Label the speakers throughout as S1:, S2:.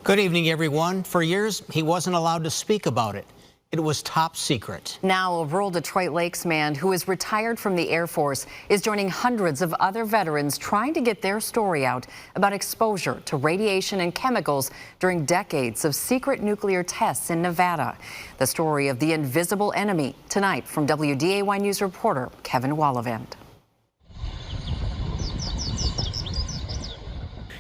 S1: Good evening, everyone. For years, he wasn't allowed to speak about it. It was top secret.
S2: Now, a rural Detroit Lakes man who is retired from the Air Force is joining hundreds of other veterans trying to get their story out about exposure to radiation and chemicals during decades of secret nuclear tests in Nevada. The story of the invisible enemy tonight from WDAY News reporter Kevin Wallavend.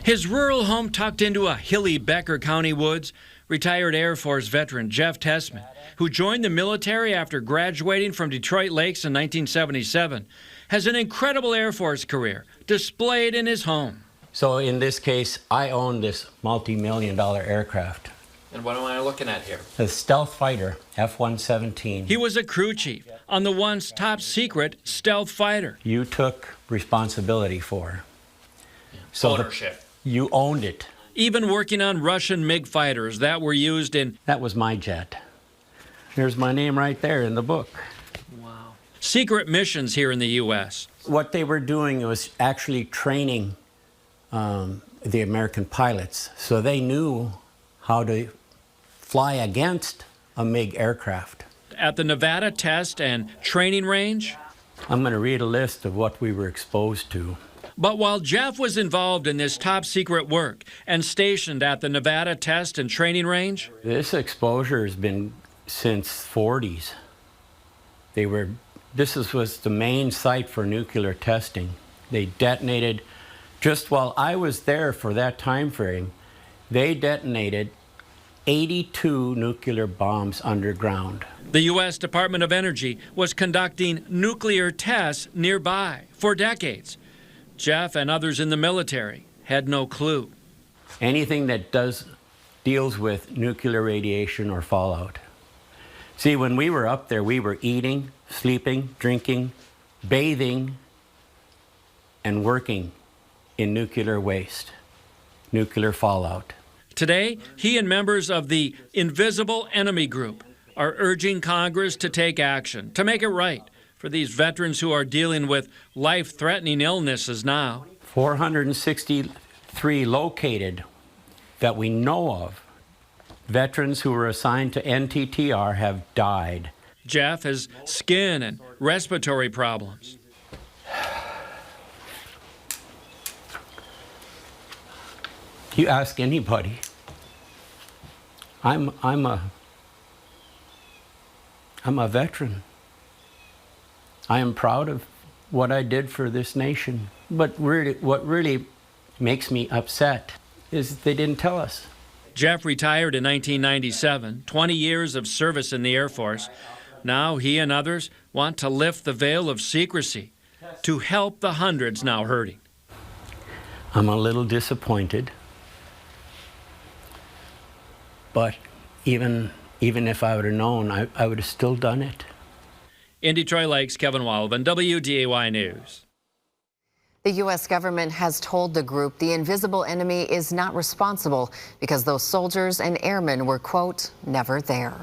S3: His rural home tucked into a hilly Becker County woods, retired Air Force veteran Jeff Tessman, who joined the military after graduating from Detroit Lakes in 1977, has an incredible Air Force career displayed in his home.
S4: So in this case, I own this multi-million-dollar aircraft.
S3: And what am I looking at here?
S4: The stealth fighter, F-117.
S3: He was a crew chief on the once top secret stealth fighter.
S4: You took responsibility for. So
S3: Ownership.
S4: You owned it.
S3: Even working on Russian MiG fighters that were used in...
S4: That was my jet. There's my name right there in the book.
S3: Wow. Secret missions here in the U.S.
S4: What they were doing was actually training the American pilots, so they knew how to fly against a MiG aircraft.
S3: At the Nevada Test and Training Range?
S4: I'm going to read a list of what we were exposed to.
S3: But while Jeff was involved in this top secret work and stationed at the Nevada Test and Training Range,
S4: this exposure has been since 40s. This was the main site for nuclear testing. They detonated, just while I was there for that time frame, they detonated 82 nuclear bombs underground.
S3: The U.S. Department of Energy was conducting nuclear tests nearby for decades. Jeff and others in the military had no clue.
S4: Anything that deals with nuclear radiation or fallout. See, when we were up there, we were eating, sleeping, drinking, bathing, and working in nuclear waste, nuclear fallout.
S3: Today, he and members of the Invisible Enemy Group are urging Congress to take action, to make it right for these veterans who are dealing with life-threatening illnesses now.
S4: 463 located that we know of. Veterans who were assigned to NTTR have died.
S3: Jeff has skin and respiratory problems.
S4: You ask anybody. I'm a veteran. I am proud of what I did for this nation. But what really makes me upset is they didn't tell us.
S3: Jeff retired in 1997, 20 years of service in the Air Force. Now he and others want to lift the veil of secrecy to help the hundreds now hurting.
S4: I'm a little disappointed. But even if I would have known, I would have still done it.
S3: In Detroit Lakes, Kevin Wallavend, WDAY News.
S2: The U.S. government has told the group the invisible enemy is not responsible because those soldiers and airmen were, quote, never there.